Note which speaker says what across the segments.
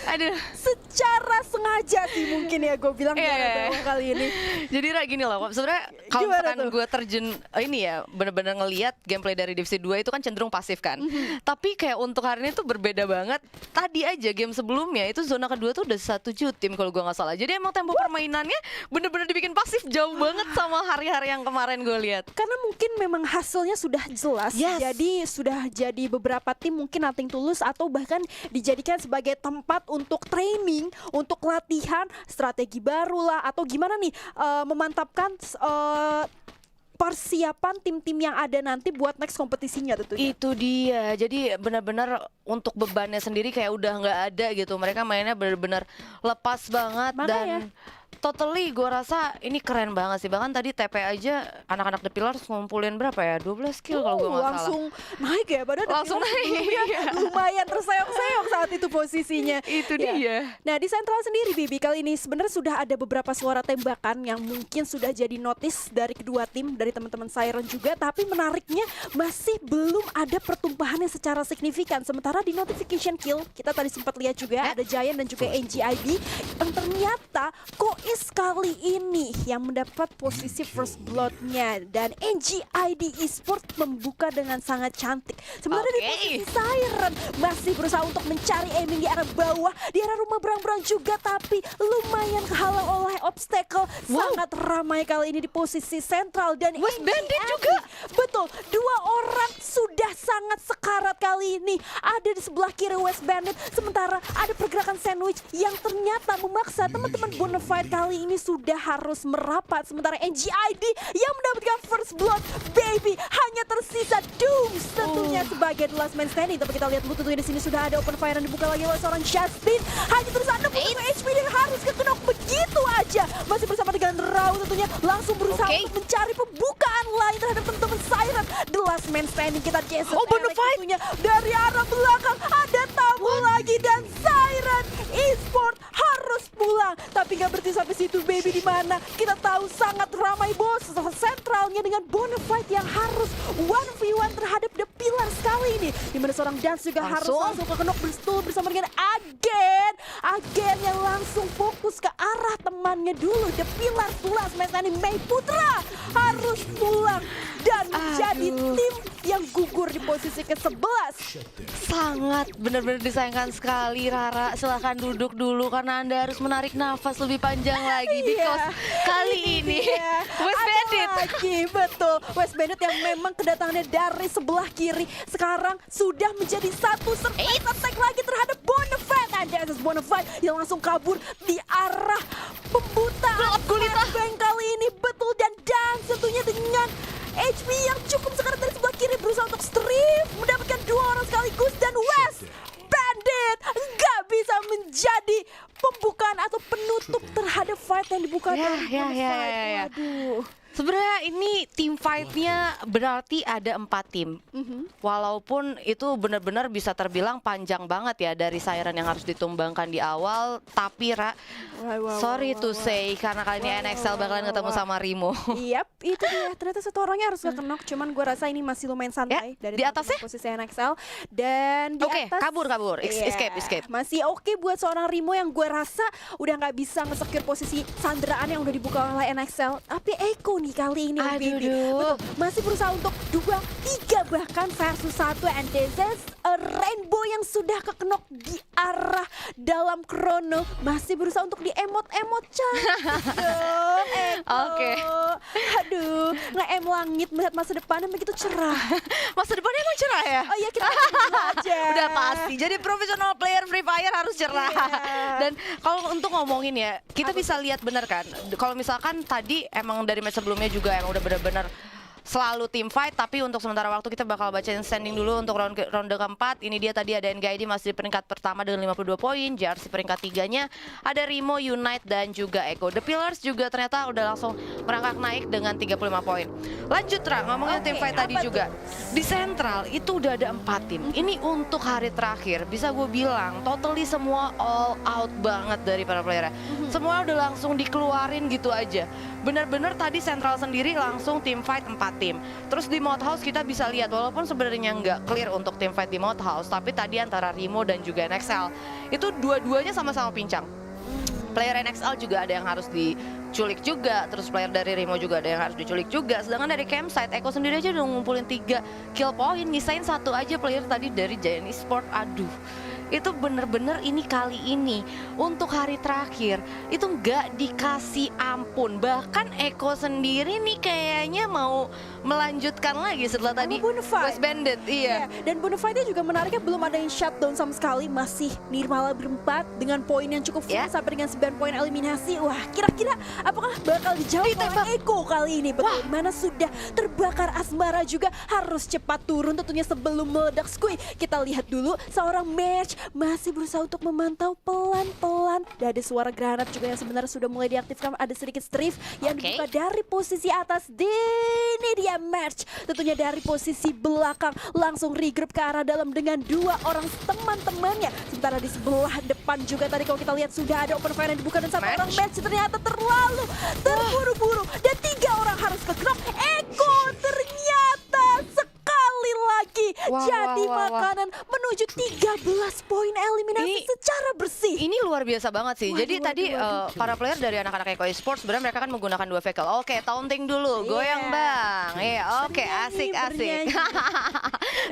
Speaker 1: Aduh.
Speaker 2: Secara sengaja sih mungkin ya gue bilang
Speaker 1: Iya.
Speaker 2: kali ini.
Speaker 1: Jadi gini loh, sebenarnya kalau
Speaker 2: Gimana
Speaker 1: misalkan
Speaker 2: tuh?
Speaker 1: gue terjun ini ya bener-bener ngelihat gameplay dari Divisi 2 itu kan cenderung pasif kan. Tapi kayak untuk hari ini tuh berbeda banget. Tadi aja game sebelumnya itu zona kedua tuh udah 1 tim kalau gue nggak salah. Jadi emang tempo permainannya bener-bener dibikin pasif jauh banget sama hari-hari yang kemarin gue lihat.
Speaker 2: Karena mungkin memang hasilnya sudah jelas.
Speaker 1: Yes.
Speaker 2: Jadi sudah jadi beberapa tim mungkin nothing tulus atau bahkan dijadikan sebagai tempat untuk training, untuk latihan strategi baru lah atau gimana nih memantapkan persiapan tim-tim yang ada nanti buat next kompetisinya tentunya.
Speaker 1: Itu dia. Jadi benar-benar untuk bebannya sendiri kayak udah nggak ada gitu. Mereka mainnya benar-benar lepas banget.
Speaker 2: Makanya.
Speaker 1: Dan totally gue rasa ini keren banget sih. Bahkan tadi TP aja anak-anak The Pillars ngumpulin berapa ya? 12 kill kalau gue nggak salah.
Speaker 2: Langsung naik ya, padahal The
Speaker 1: Langsung
Speaker 2: Pillars
Speaker 1: naik,
Speaker 2: sebelumnya
Speaker 1: iya.
Speaker 2: lumayan terseok-seok saat itu posisinya.
Speaker 1: Itu
Speaker 2: Ya.
Speaker 1: dia.
Speaker 2: Nah di Central sendiri Bibi kali ini sebenarnya sudah ada beberapa suara tembakan yang mungkin sudah jadi notice dari kedua tim, dari teman-teman Siren juga. Tapi menariknya masih belum ada pertumpahan yang secara signifikan. Sementara di notification kill kita tadi sempat lihat juga ada Giant dan juga NGID yang ternyata Kois kali ini yang mendapat posisi first blood-nya dan NGID Esport membuka dengan sangat cantik. Sementara di posisi Siren masih berusaha untuk mencari aiming di arah bawah, di arah rumah berang-berang juga, tapi lumayan kehalang oleh obstacle. Sangat ramai kali ini di posisi sentral dan
Speaker 1: West Bandit
Speaker 2: NGID.
Speaker 1: juga.
Speaker 2: Betul, 2 orang sudah sangat sekarat kali ini. Ada di sebelah kiri West Bandit, sementara ada pergerakan sandwich yang ternyata memaksa teman-teman Bonafide kali ini sudah harus merapat. Sementara NGID yang mendapatkan first blood, baby, hanya tersisa Dooms tentunya sebagai the last man standing. Tapi kita lihat dulu tentunya di sini sudah ada open fire yang dibuka lagi oleh seorang Justin. Hanya tersisa 60 HP dan harus kekenok begitu aja. Masih bersama dengan Rao tentunya langsung berusaha untuk mencari pembukaan lain terhadap teman-teman Siren. The last man standing kita Jason tentunya dari arah belakang ada tamu lagi dan Siren Esport harus pulang. Tapi nggak berhenti sampai situ baby, di mana kita tahu sangat ramai bos sentralnya dengan Bonafide yang harus 1v1 terhadap The Pillars kali ini, di mana seorang Dance juga harus langsung kekenok bersetul bersama dengan agen yang langsung fokus ke arah temannya dulu. The Pillars pulas Mesani Mei Putra harus pulang dan menjadi tim yang gugur di posisi ke-11.
Speaker 1: Sangat benar-benar disayangkan sekali Rara. Silahkan duduk dulu karena Anda harus menarik nafas lebih panjang lagi. Because kali ini West Bandit
Speaker 2: lagi, betul, West Bandit yang memang kedatangannya dari sebelah kiri sekarang sudah menjadi satu surprise attack lagi terhadap Bonafide. Ada Bonafide yang langsung kabur di arah pembutaan Bank kali ini, betul, dan tentunya dengan HP yang cukup sekarat dari sebelah kiri berusaha untuk strip mendapatkan 2 orang sekaligus, dan West Bandit nggak bisa menjadi pembukaan atau penutup terhadap fight yang dibuka oleh Bonafide. Waduh.
Speaker 1: Sebenarnya ini team fight-nya berarti ada 4 tim. Walaupun itu benar-benar bisa terbilang panjang banget ya dari Siren yang harus ditumbangkan di awal. Tapi sorry to say karena kali ini NXL bakalan ketemu sama Rimo.
Speaker 2: Yap, itu dia. Ternyata satu orangnya harus kekenok. Cuman gue rasa ini masih lumayan santai dari
Speaker 1: di atasnya
Speaker 2: posisi NXL. Dan di atas
Speaker 1: kabur. Escape.
Speaker 2: Masih oke buat seorang Rimo yang gue rasa udah nggak bisa nge-secure posisi sandraan yang udah dibuka oleh NXL. Tapi Eko nih kali ini baby. Betul, masih berusaha untuk 2, 3 bahkan versus 1, and this is a Rainbow yang sudah kekenok di arah dalam Chrono. Masih berusaha untuk di emot-emot cantik dong Eko. Aduh, nge-em langit melihat masa depannya begitu cerah.
Speaker 1: Masa depannya emang cerah ya?
Speaker 2: Oh iya, kita aja.
Speaker 1: Udah pasti. Jadi profesional player Free Fire harus cerah. Dan kalau untuk ngomongin ya, kita bisa lihat benar kan. Kalau misalkan tadi emang dari match sebelumnya juga emang udah benar-benar selalu team fight, tapi untuk sementara waktu kita bakal bacain standing dulu untuk ronde keempat. Ini dia tadi ada NGID masih di peringkat pertama dengan 52 poin, JRC peringkat 3-nya ada Rimo, Unite dan juga Eko. The Pillars juga ternyata udah langsung merangkak naik dengan 35 poin. Lanjut Ra, ngomongin team fight tadi juga. Di Central itu udah ada 4 tim. Ini untuk hari terakhir, bisa gue bilang totally semua all out banget dari para playernya. Semua udah langsung dikeluarin gitu aja. Bener-bener tadi Central sendiri langsung team fight 4 tim. Terus di Mode House kita bisa lihat walaupun sebenarnya nggak clear untuk tim fight di Mode House, tapi tadi antara Rimo dan juga NXL itu dua-duanya sama-sama pincang. Player NXL juga ada yang harus diculik juga, terus player dari Rimo juga ada yang harus diculik juga. Sedangkan dari campsite, Eko sendiri aja udah ngumpulin 3 kill point, nyisain 1 aja player tadi dari Giant Esports. Aduh, itu bener-bener ini kali ini untuk hari terakhir itu nggak dikasih ampun. Bahkan Eko sendiri nih kayaknya mau melanjutkan lagi setelah tadi
Speaker 2: Bonafide.
Speaker 1: West Bandit. Iya.
Speaker 2: Dan Bonafide juga menariknya belum ada yang shutdown sama sekali. Masih Nirmala berempat dengan poin yang cukup full sampai dengan 9 poin eliminasi. Wah, kira-kira apakah bakal dijawab oleh Eko kali ini? Bagaimana sudah terbakar asmara juga harus cepat turun tentunya sebelum meledak Squid. Kita lihat dulu seorang match masih berusaha untuk memantau pelan-pelan. Dan ada suara granat juga yang sebenarnya sudah mulai diaktifkan. Ada sedikit strafe yang dibuka dari posisi atas. Ini dia match. Tentunya dari posisi belakang langsung regroup ke arah dalam dengan 2 orang teman-temannya. Sementara di sebelah depan juga tadi kalau kita lihat sudah ada open fire yang dibuka dan 1 orang match ternyata terlalu terburu-buru. Dan 3 orang harus ke grab. Eko ternyata sekali lagi jadi makanan menuju 13 poin eliminasi secara bersih.
Speaker 1: Ini luar biasa banget sih. Jadi tadi para player dari anak-anak Eko Esports sebenarnya mereka kan menggunakan 2 vehicle. Oke, taunting dulu, goyang bang. Iya, oke, asik-asik.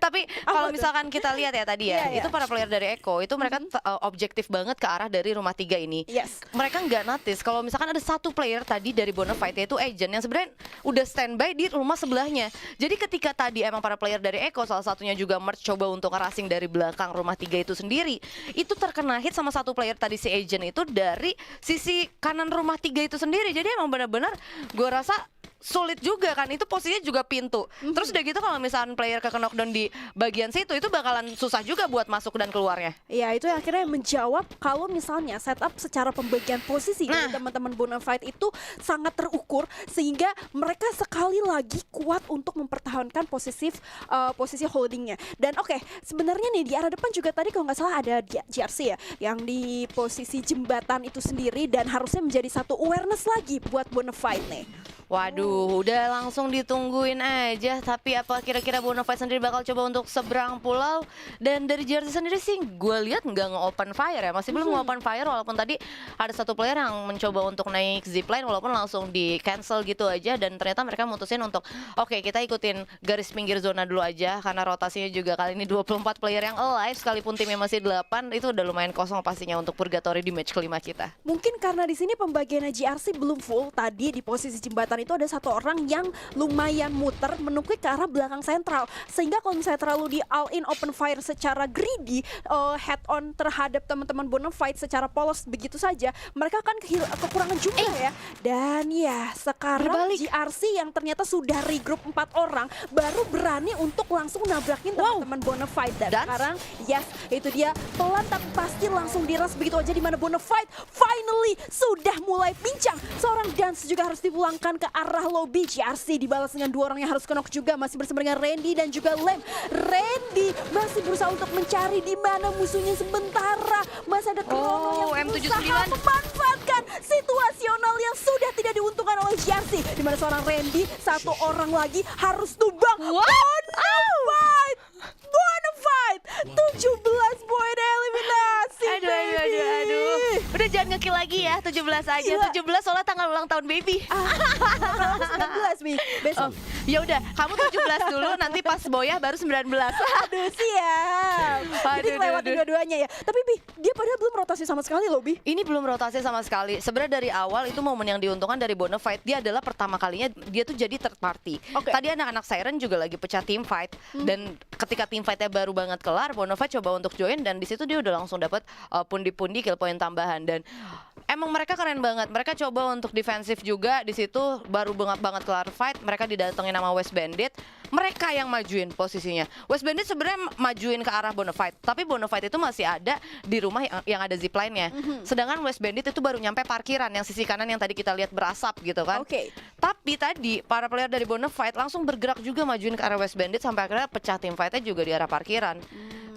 Speaker 1: Tapi kalau misalkan kita lihat ya tadi ya, itu para player dari Eko itu mereka objektif banget ke arah dari rumah 3 ini. Mereka nggak notice kalau misalkan ada 1 player tadi dari Bonafide yaitu Agent yang sebenarnya udah standby di rumah sebelahnya. Jadi ketika tadi emang para player dari Eko salah satunya juga merch coba untuk racing dari belakang rumah 3 itu sendiri, itu terkena hit sama 1 player tadi si Agent itu dari sisi kanan rumah 3 itu sendiri. Jadi emang benar-benar gue rasa sulit juga kan, itu posisinya juga pintu. Terus udah gitu kalau misalkan player ke knockdown di bagian situ itu bakalan susah juga buat masuk dan keluarnya.
Speaker 2: Ya itu yang akhirnya menjawab kalau misalnya setup secara pembagian posisi dari teman-teman Bonafide itu sangat terukur sehingga mereka sekali lagi kuat untuk mempertahankan posisi holdingnya. Dan oke, sebenarnya nih di arah depan juga tadi kalau nggak salah ada GRC ya yang di posisi jembatan itu sendiri dan harusnya menjadi satu awareness lagi buat Bonafide nih.
Speaker 1: Waduh, udah langsung ditungguin aja. Tapi apa kira-kira Bonafide sendiri bakal coba untuk seberang pulau? Dan dari jersey sendiri sih gue lihat nggak nge-open fire ya. Masih belum nge-open fire walaupun tadi ada 1 player yang mencoba untuk naik zipline walaupun langsung di cancel gitu aja. Dan ternyata mereka mutusin untuk oke, kita ikutin garis pinggir zona dulu aja. Karena rotasinya juga kali ini 24 player yang alive. Sekalipun timnya masih 8, itu udah lumayan kosong pastinya untuk purgatory di match kelima kita.
Speaker 2: Mungkin karena di sini pembagiannya GRC belum full. Tadi di posisi jembatan itu ada 1 orang yang lumayan muter menukik ke arah belakang sentral sehingga kalau misalnya terlalu di all in open fire secara greedy head on terhadap teman-teman Bonafide secara polos begitu saja mereka akan kekurangan jumlah ya. Dan ya sekarang GRC yang ternyata sudah regroup 4 orang baru berani untuk langsung nabrakin teman-teman Bonafide. Dan sekarang yes itu dia pelan tapi pasti langsung diras begitu aja di mana Bonafide finally sudah mulai pincang. Seorang Dance juga harus dipulangkan ke arah lobby. GRC dibalas dengan 2 orang yang harus knock juga masih bersama dengan Randy dan juga Lem. Randy masih berusaha untuk mencari di mana musuhnya sementara masih ada Chrono yang berusaha memanfaatkan situasional yang sudah tidak diuntungkan oleh GRC di mana seorang Randy 1 orang lagi harus tumbang. Bonafide 17 poin eliminasi.
Speaker 1: Aduh. Udah jangan nge-kill lagi ya, 17 aja. 17 soalnya tanggal ulang tahun baby.
Speaker 2: 19 Mi besok.
Speaker 1: Ya udah, kamu 17 dulu nanti pas Boyah baru 19.
Speaker 2: Aduh siap. Jadi lewatin dua-duanya ya. Tapi Bi, dia padahal belum rotasi sama sekali loh Bi.
Speaker 1: Ini belum rotasi sama sekali. Sebenarnya dari awal itu momen yang diuntungkan dari Bonafide. Dia adalah pertama kalinya dia tuh jadi third party. Tadi anak-anak Siren juga lagi pecah team fight. Dan ketika team fightnya baru banget kelar, Bonafide coba untuk join dan di situ dia udah langsung dapat pundi-pundi kill point tambahan. Dan emang mereka keren banget. Mereka coba untuk defensif juga di situ baru banget kelar fight. Mereka didatengin sama West Bandit. Mereka yang majuin posisinya. West Bandit sebenarnya majuin ke arah Bonafide, tapi Bonafide itu masih ada di rumah yang ada zipline-nya. Sedangkan West Bandit itu baru nyampe parkiran yang sisi kanan yang tadi kita lihat berasap gitu kan. Tapi tadi para player dari Bonafide langsung bergerak juga majuin ke arah West Bandit sampai akhirnya pecah tim fight-nya juga di arah parkiran.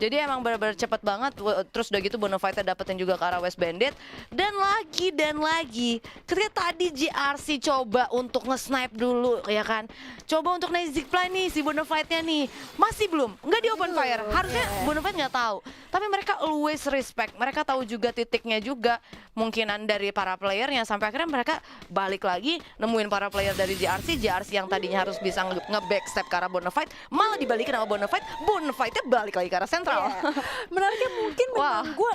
Speaker 1: Jadi emang benar-benar cepet banget. Terus udah gitu Bonafide dapetin juga ke arah West Bandit. Dan lagi ketika tadi GRC coba untuk nge-snipe dulu ya kan, coba untuk naik zipline nih si Bonafide-nya nih, masih belum, nggak di open fire. Harusnya Bonafide nggak tahu, tapi mereka always respect. Mereka tahu juga titiknya juga, mungkinan dari para playernya, sampai akhirnya mereka balik lagi nemuin para player dari GRC yang tadinya harus bisa nge-backstep ke arah Bonafide, malah dibalikin sama Bonafide-nya balik lagi ke arah sentral.
Speaker 2: Menariknya mungkin memang gue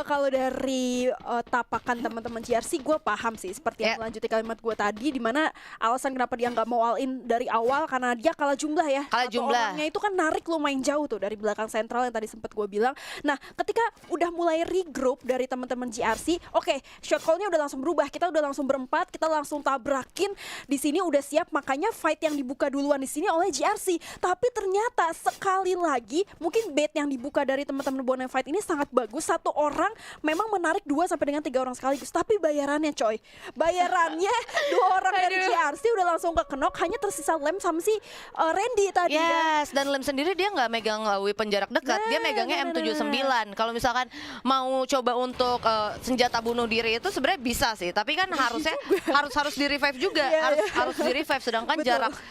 Speaker 2: kalau dari tapakan teman-teman GRC gue paham sih, seperti yang melanjuti kalimat gue tadi, dimana alasan kenapa dia nggak mau all in dari awal karena dia kalah jumlah ya.
Speaker 1: Kalah
Speaker 2: Satu
Speaker 1: jumlah.
Speaker 2: orangnya itu kan narik lumayan jauh tuh dari belakang sentral yang tadi sempat gue bilang. Nah ketika udah mulai regroup dari teman-teman GRC, oke, shot call-nya udah langsung berubah, kita udah langsung berempat, kita langsung tabrakin di sini, udah siap, makanya fight yang dibuka duluan di sini oleh GRC. Tapi ternyata sekali lagi mungkin bait yang dibuka dari teman-teman Bonafide ini sangat bagus. Satu orang memang menarik 2 sampai dengan 3 orang sekaligus, tapi bayarannya coy, bayarannya 2 orang dari GRC udah langsung ke knock, hanya tersisa Lem sama si Randy tadi.
Speaker 1: Yes, dan Lem sendiri dia nggak megang weapon jarak dekat, dia megangnya M79. Kalau misalkan mau coba untuk senjata bunuh diri itu sebenarnya bisa sih, tapi kan harusnya harus di revive juga, harus di revive. Sedangkan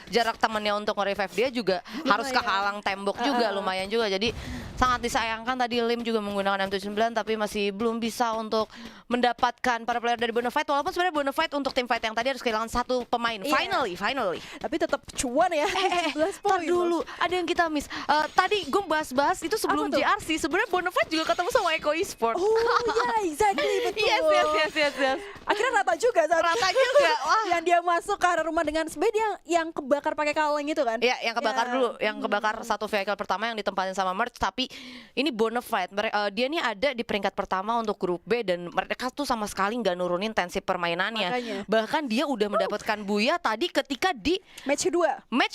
Speaker 1: jarak temannya untuk nge-revive dia juga harus kehalang tembok juga, lumayan juga. Jadi sangat disayangkan tadi Lim juga menggunakan M79 tapi masih belum bisa untuk mendapatkan para player dari Bonafide, walaupun sebenarnya Bonafide untuk tim fight yang tadi harus kehilangan 1 pemain. Finally.
Speaker 2: Tapi tetap cuan ya. 11
Speaker 1: Tar
Speaker 2: poin
Speaker 1: dulu, ada yang kita miss. Tadi gue bahas itu sebelum GRC, sebenarnya Bonafide juga ketemu sama Eko Esport.
Speaker 2: Oh iya, exactly, betul.
Speaker 1: Yes.
Speaker 2: Akhirnya rata juga.
Speaker 1: Rata juga. Wah.
Speaker 2: Yang dia masuk ke arah rumah dengan sebenarnya yang kebakar pakai kaleng itu kan?
Speaker 1: Ya, yang kebakar dulu, yang kebakar satu vehicle pertama yang ditempatin sama Merch. Tapi ini Bonafide, dia nih ada di peringkat pertama untuk grup B dan mereka tuh sama sekali nggak nurunin tensi permainannya.
Speaker 2: Makanya.
Speaker 1: Bahkan dia udah mendapatkan buya tadi ketika di match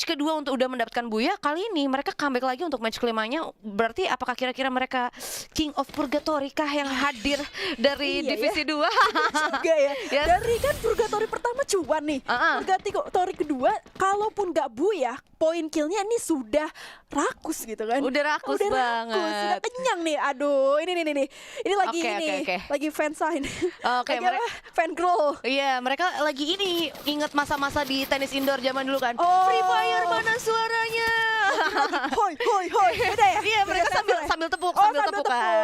Speaker 1: kedua untuk udah mendapatkan buya. Kali ini mereka comeback lagi untuk match kelimanya. Berarti apakah kira-kira mereka King of Purgatory kah yang hadir dari divisi 2?
Speaker 2: Juga ya. Dari kan Purgatory pertama cuan nih. Purgatory kedua kalaupun nggak buya, poin killnya ini sudah rakus gitu kan?
Speaker 1: Udah rakus banget.
Speaker 2: Sudah kenyang nih. Aduh, ini nih. Ini lagi lagi fan sign. Fan grow.
Speaker 1: Iya, mereka lagi ini inget masa-masa di tenis indoor zaman dulu kan.
Speaker 2: Free
Speaker 1: Fire mana suaranya?
Speaker 2: Hoi. Beda ya?
Speaker 1: Iya, mereka sambil tepuk kan.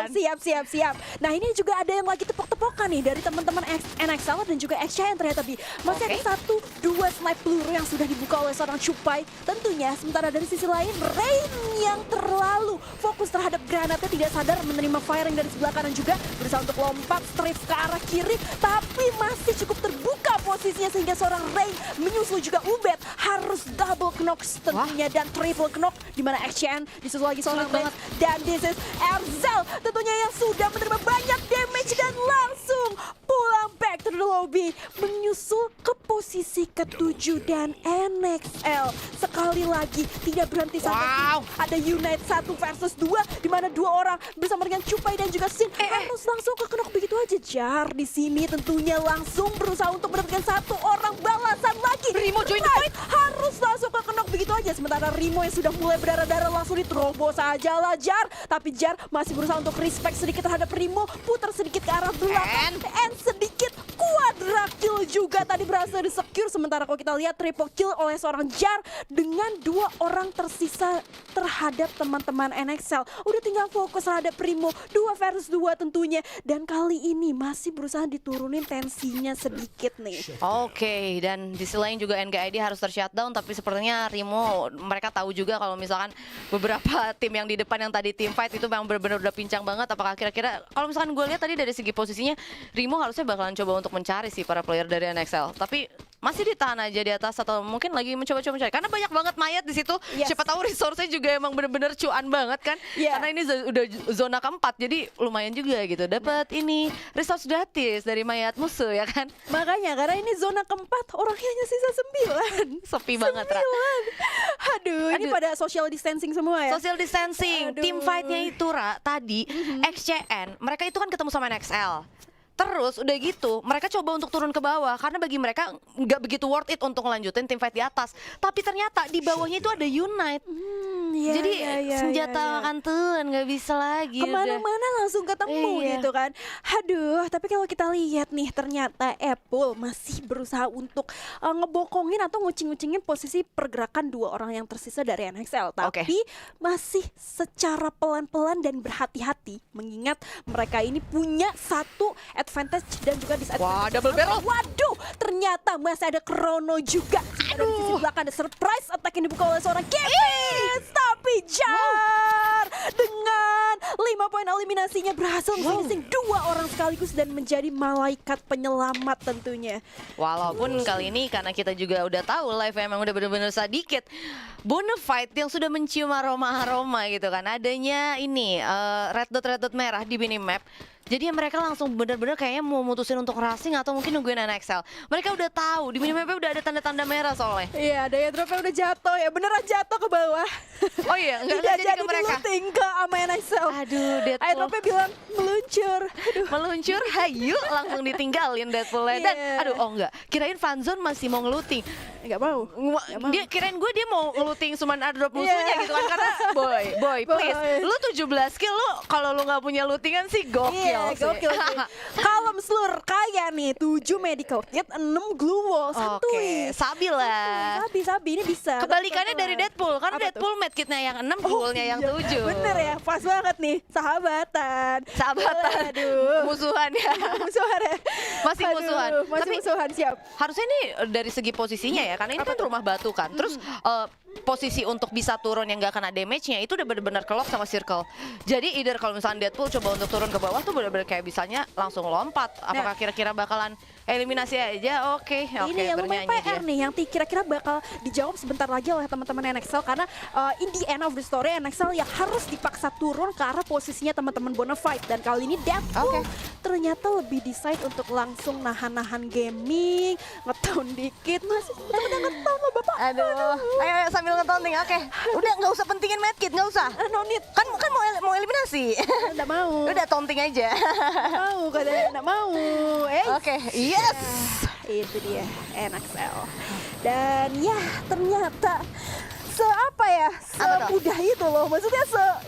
Speaker 2: Siap. Nah, ini juga ada yang lagi tepok-tepokan nih dari teman-teman NXL dan juga XCN ternyata Bi. Masih ada 1-2 snipe peluru yang sudah dibuka oleh seorang Chupai. Tentunya sementara dari sisi lain Rain yang terlalu fokus terhadap granatnya, tidak sadar menerima firing dari sebelah kanan juga, berusaha untuk lompat strip ke arah kiri, tapi masih cukup terbuka posisinya sehingga seorang Rain menyusul juga Ubed harus double knock tentunya dan triple knock, di mana XCN disusul lagi seorang Rain dan this is Erzel tentunya yang sudah menerima banyak damage dan langsung pulang back to the lobby menyusul ke posisi ke-7 dan NXL sekali lagi tidak berhenti sampai ada Unite 1 versus 2 di mana 2 orang bersama dengan Chupai dan juga Sin harus langsung ke knock begitu aja. Jar di sini tentunya langsung berusaha untuk mendapatkan 1 orang balasan lagi.
Speaker 1: Rimo join the fight,
Speaker 2: harus langsung ke knock begitu aja, sementara Rimo yang sudah mulai berdarah-darah langsung diterobos saja lah Jar, tapi Jar masih berusaha untuk respect sedikit terhadap Rimo, putar sedikit ke arah belakang and sedikit quadra kill juga tadi berhasil di-secure. Sementara kalau kita lihat triple kill oleh seorang Jar dengan 2 orang tersisa terhadap teman-teman NXL. Udah tinggal fokus terhadap Primo 2 versus 2 tentunya, dan kali ini masih berusaha diturunin tensinya sedikit nih.
Speaker 1: Oke, dan di sisi lain juga NKID harus ter-shutdown, tapi sepertinya Rimo mereka tahu juga kalau misalkan beberapa tim yang di depan yang tadi tim fight itu memang benar-benar udah pincang banget. Apakah kira-kira kalau misalkan gue lihat tadi dari segi posisinya Rimo harusnya bakalan coba untuk mencari sih para player dari NXL, tapi masih ditahan aja di atas atau mungkin lagi mencoba-coba mencari karena banyak banget mayat di situ. Siapa tahu resource-nya juga emang bener-bener cuan banget kan, karena ini udah zona keempat, jadi lumayan juga gitu dapat ini resource gratis dari mayat musuh ya kan.
Speaker 2: Makanya karena ini zona keempat orangnya hanya sisa 9.
Speaker 1: Sepi banget Ra.
Speaker 2: Aduh, ini pada social distancing semua ya.
Speaker 1: Social distancing. Tim fight-nya itu Ra tadi XCN mereka itu kan ketemu sama NXL. Terus udah gitu mereka coba untuk turun ke bawah karena bagi mereka nggak begitu worth it untuk ngelanjutin tim fight di atas. Tapi ternyata di bawahnya itu ada Unite.
Speaker 2: Iya,
Speaker 1: Jadi
Speaker 2: iya,
Speaker 1: senjata
Speaker 2: iya.
Speaker 1: makan tuan nggak bisa lagi udah.
Speaker 2: Kemana-mana langsung ketemu
Speaker 1: Iya.
Speaker 2: gitu kan. Aduh, tapi kalau kita lihat nih ternyata Apple masih berusaha untuk ngebokongin atau ngucing-ngucingin posisi pergerakan dua orang yang tersisa dari NXL.
Speaker 1: Oke.
Speaker 2: Tapi masih secara pelan-pelan dan berhati-hati mengingat mereka ini punya satu advantage dan juga disadvantage.
Speaker 1: Wah, double barrel.
Speaker 2: Waduh, ternyata masih ada Chrono juga. Ada di sisi belakang ada surprise attack yang dibuka oleh seorang Kevin. Tapi Jar dengan 5 poin eliminasinya berhasil finishing dua orang sekaligus dan menjadi malaikat penyelamat tentunya.
Speaker 1: Walaupun kali ini karena kita juga udah tahu live emang udah bener-bener sedikit Bonafide yang sudah mencium aroma-aroma gitu kan. Adanya ini red dot merah di minimap. Jadi mereka langsung bener-bener kayaknya mau mutusin untuk racing atau mungkin nungguin NXL. Mereka udah tahu di minimapnya udah ada tanda-tanda merah soalnya.
Speaker 2: Iya, daya dropnya udah jatuh ya, beneran jatuh ke bawah.
Speaker 1: Oh iya, nggak
Speaker 2: Tidak
Speaker 1: jadi ke mereka.
Speaker 2: diluting ke ama NXL.
Speaker 1: Aduh, Deadpool.
Speaker 2: Airdropnya bilang meluncur. Aduh.
Speaker 1: Meluncur, hayu langsung ditinggalin Deadpool-nya. Dan
Speaker 2: Yeah.
Speaker 1: aduh, oh enggak, kirain Fanzone masih mau ngeluting.
Speaker 2: Nggak mau. Nggak mau.
Speaker 1: Dia kirain dia mau ngeluting cuman airdrop musuhnya
Speaker 2: Yeah.
Speaker 1: gitu kan. Karena boy, please,
Speaker 2: Boy.
Speaker 1: lu 17 kill lu kalau lu nggak punya lootingan sih gokil
Speaker 2: Iya,
Speaker 1: sih.
Speaker 2: gokil sih. Kalem slur kaya nih, 7 medical kit, 6 glue wall, santuy.
Speaker 1: Oke, sabi lah.
Speaker 2: Sabi ini bisa.
Speaker 1: Kebalikannya dari Deadpool, karena
Speaker 2: Apa tuh?
Speaker 1: Deadpool medkitnya yang 6, goalnya yang
Speaker 2: iya.
Speaker 1: 7.
Speaker 2: Bener ya, pas banget nih, sahabatan.
Speaker 1: Sahabatan.
Speaker 2: Aduh.
Speaker 1: Musuhan ya.
Speaker 2: Musuhan ya.
Speaker 1: Masih
Speaker 2: Aduh,
Speaker 1: musuhan.
Speaker 2: Masih
Speaker 1: Tapi-
Speaker 2: musuhan, siap.
Speaker 1: Harusnya ini dari segi posisinya ya, karena ini kan rumah batu kan. Terus posisi untuk bisa turun yang gak kena damage-nya itu udah benar-benar kelok sama circle. Jadi either kalau misalnya Deadpool coba untuk turun ke bawah tuh benar-benar kayak bisanya langsung lompat. Apakah kira-kira bakalan eliminasi aja? Oke,
Speaker 2: Ini yang lumayan
Speaker 1: bernyanyi
Speaker 2: PR
Speaker 1: dia.
Speaker 2: nih, yang kira-kira bakal dijawab sebentar lagi oleh teman-teman NXL karena in the end of the story NXL yang harus dipaksa turun ke arah posisinya teman-teman Bonafide dan kali ini Deadpool ternyata lebih decide untuk langsung nahan-nahan gaming, ngetone dikit, masih bener-bener ngetone loh Bapak.
Speaker 1: Aduh, ayo sambil ngetonting. Oke, udah nggak usah pentingin medkit, nggak usah.
Speaker 2: No need,
Speaker 1: Kan mau eliminasi.
Speaker 2: nggak mau,
Speaker 1: Udah tonting aja.
Speaker 2: nggak mau, katanya nggak mau.
Speaker 1: Oke, yes.
Speaker 2: Itu dia NXL. Dan ya ternyata seapa ya,
Speaker 1: Apa tuh?
Speaker 2: semudah itu loh. Maksudnya